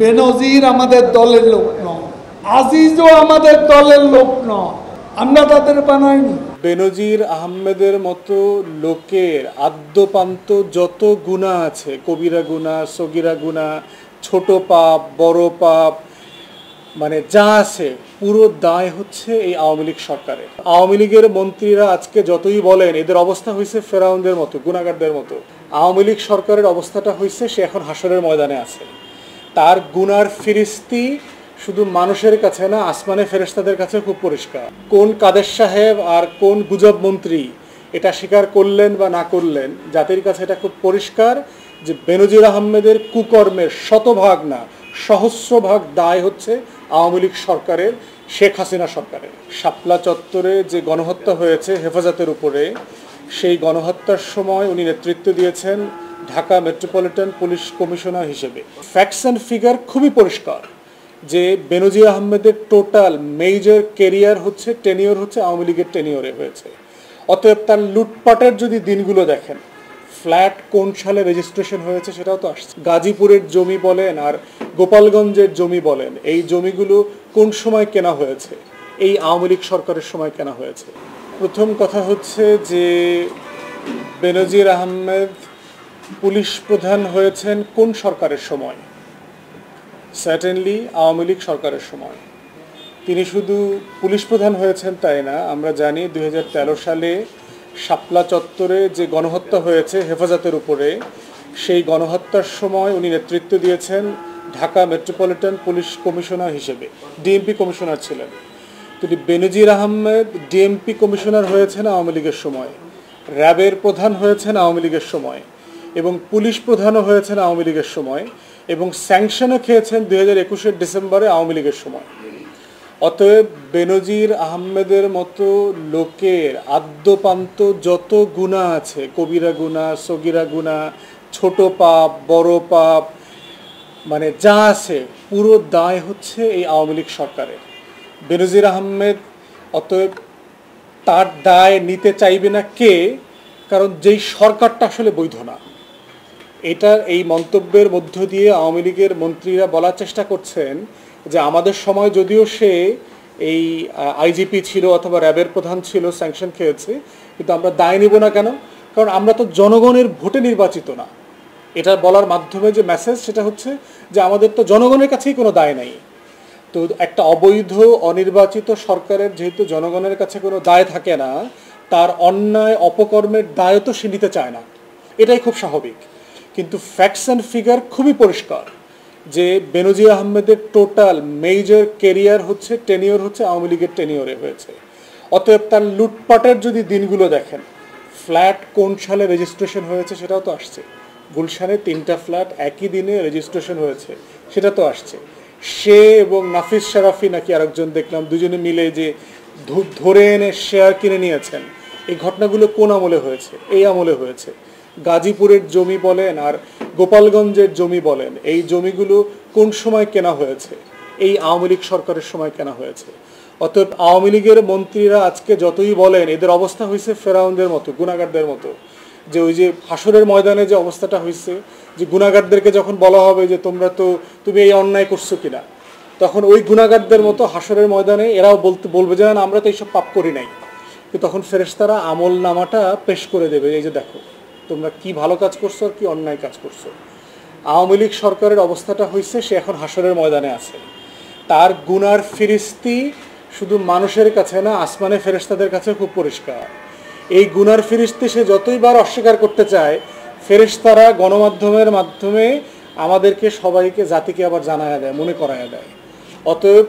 বেনজির আমাদের দলের লোক নয়, আজিজও আমাদের দলের লোক নয়, আমরা তাদের বানাইনি। বেনজির আহমেদের মতো লোকের আদ্যপান্ত যত গুনাহ আছে, কবিরা গুনাহ, সগীরা গুনাহ, ছোট পাপ, বড় পাপ, মানে যা আছে পুরো দায় হচ্ছে এই আওয়ামী লীগ সরকারের। আওয়ামী লীগের মন্ত্রীরা আজকে যতই বলেন এদের অবস্থা হয়েছে ফেরাউনদের মতো, গুনাহগারদের মতো, আওয়ামী লীগ সরকারের অবস্থাটা হয়েছে সে এখন হাসরের ময়দানে আছে। তার গুনার ফিরিস্তি শুধু মানুষের কাছে না, আসমানে ফেরেশতাদের কাছে খুব পরিষ্কার। কোন কাদের সাহেব আর কোন গুজব মন্ত্রী এটা স্বীকার করলেন বা না করলেন, জাতির কাছে এটা খুব পরিষ্কার যে বেনজির আহমেদের কুকর্মের শতভাগ না সহস্রভাগ দায় হচ্ছে আওয়ামী লীগ সরকারের, শেখ হাসিনা সরকারের। শাপলা চত্বরে যে গণহত্যা হয়েছে হেফাজতের উপরে, সেই গণহত্যার সময় উনি নেতৃত্ব দিয়েছেন ঢাকা মেট্রোপলিটন পুলিশ কমিশনার হিসেবে। ফ্যাক্টস অ্যান্ড ফিগার খুবই পরিষ্কার যে বেনজির আহমেদের টোটাল মেজর কেরিয়ার হচ্ছে, টেনিওর হচ্ছে আওয়ামী লীগের টেনিওরে হয়েছে। অতএব তার লুটপাটের যদি দিনগুলো দেখেন, ফ্ল্যাট কোন সালে রেজিস্ট্রেশন হয়েছে সেটাও তো আসছে। গাজীপুরের জমি বলেন আর গোপালগঞ্জের জমি বলেন, এই জমিগুলো কোন সময় কেনা হয়েছে? এই আওয়ামী লীগ সরকারের সময় কেনা হয়েছে। প্রথম কথা হচ্ছে যে বেনজির আহমেদ পুলিশ প্রধান হয়েছেন কোন সরকারের সময়? সার্টেনলি আওয়ামী লীগ সরকারের সময়। তিনি শুধু পুলিশ প্রধান হয়েছেন তাই না, আমরা জানি 2013 সালে শাপলা চত্বরে যে গণহত্যা হয়েছে হেফাজতের উপরে, সেই গণহত্যার সময় উনি নেতৃত্ব দিয়েছেন ঢাকা মেট্রোপলিটন পুলিশ কমিশনার হিসেবে, ডিএমপি কমিশনার ছিলেন। তিনি বেনজির আহমেদ ডিএমপি কমিশনার হয়েছেন আওয়ামী লীগের সময়, র্যাবের প্রধান হয়েছেন আওয়ামী লীগের সময়, এবং পুলিশ প্রধানও হয়েছেন আওয়ামী লীগের সময়, এবং স্যাংশনও খেয়েছেন 2021 ডিসেম্বরে আওয়ামী লীগের সময়। অতএব বেনজির আহমেদের মতো লোকের আদ্যপান্ত যত গুনাহ আছে, কবিরা গুনাহ, সগীরা গুনাহ, ছোট পাপ, বড় পাপ, মানে যা আছে পুরো দায় হচ্ছে এই আওয়ামী লীগ সরকারের। বেনজির আহমেদ অতএব তার দায় নিতে চাইবে না কে? কারণ যেই সরকারটা আসলে বৈধ না। এটার এই মন্তব্যের মধ্য দিয়ে আওয়ামী লীগের মন্ত্রীরা বলার চেষ্টা করছেন যে আমাদের সময় যদিও সে এই আইজিপি ছিল অথবা র্যাবের প্রধান ছিল, স্যাংশন খেয়েছে, কিন্তু আমরা দায় নিব না কেন? কারণ আমরা তো জনগণের ভোটে নির্বাচিত না। এটা বলার মাধ্যমে যে মেসেজ সেটা হচ্ছে যে আমাদের তো জনগণের কাছেই কোনো দায় নাই। তো একটা অবৈধ অনির্বাচিত সরকারের যেহেতু জনগণের কাছে কোনো দায় থাকে না, তার অন্যায় অপকর্মের দায়ও তো সে নিতে চায় না, এটাই খুব স্বাভাবিক। কিন্তু ফ্যাক্টস অ্যান্ড ফিগার খুবই পরিষ্কার যে বেনজির আহমেদের টোটাল মেজর কেরিয়ার হচ্ছে, টেনিওর হচ্ছে আওয়ামী লীগের টেনিওরে হয়েছে। অতএব তার লুটপাটের যদি দিনগুলো দেখেন, ফ্ল্যাট কোন সালে রেজিস্ট্রেশন হয়েছে সেটাও তো আসছে। গুলশানে 3টা ফ্ল্যাট একই দিনে রেজিস্ট্রেশন হয়েছে, সেটা তো আসছে। সে এবং নাফিস শারাফি নাকি আরেকজন দেখলাম, দুজনে মিলে যে ধরে এনে শেয়ার কিনে নিয়েছেন, এই ঘটনাগুলো কোন আমলে হয়েছে? এই আমলে হয়েছে। গাজীপুরের জমি বলেন আর গোপালগঞ্জের জমি বলেন, এই জমিগুলো কোন সময় কেনা হয়েছে? এই আওয়ামী লীগ সরকারের সময় কেনা হয়েছে। অতএব আওয়ামী লীগের মন্ত্রীরা আজকে যতই বলেন এদের অবস্থা হয়েছে ফেরাউনদের মতো, গুনাহগারদের মতো, যে ওই যে হাসরের ময়দানে যে অবস্থাটা হয়েছে, যে গুনাহগারদেরকে যখন বলা হবে যে তুমি এই অন্যায় করছো কিনা, তখন ওই গুনাহগারদের মতো হাসরের ময়দানে এরাও বলবে যে না, আমরা তো এইসব পাপ করি নাই। কিন্তু তখন ফেরেশতারা আমল নামাটা পেশ করে দেবে, এই যে দেখো তোমরা কি ভালো কাজ করছো আর কি অন্যায় কাজ করছো। আওয়ামী লীগ সরকারের অবস্থাটা হয়েছে সে এখন হাসরের ময়দানে আছে। তার গুনার ফিরিস্তি শুধু মানুষের কাছে না, আসমানে ফেরেশতাদের কাছে খুব পরিষ্কার। এই গুনার ফিরিস্তি সে যতইবার অস্বীকার করতে চায়, ফেরেশতারা গণমাধ্যমের মাধ্যমে আমাদেরকে সবাইকে, জাতিকে আবার জানায়া দেয়, মনে করায়া দেয়। অতএব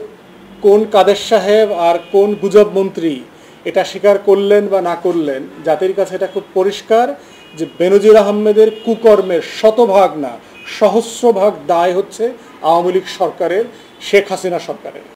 কোন কাদের সাহেব আর কোন গুজব মন্ত্রী এটা স্বীকার করলেন বা না করলেন, জাতির কাছে এটা খুব পরিষ্কার যে বেনজির আহমেদের কুকর্মের শতভাগ না সহস্রভাগ দায় হচ্ছে আওয়ামী লীগ সরকারের, শেখ হাসিনা সরকারের।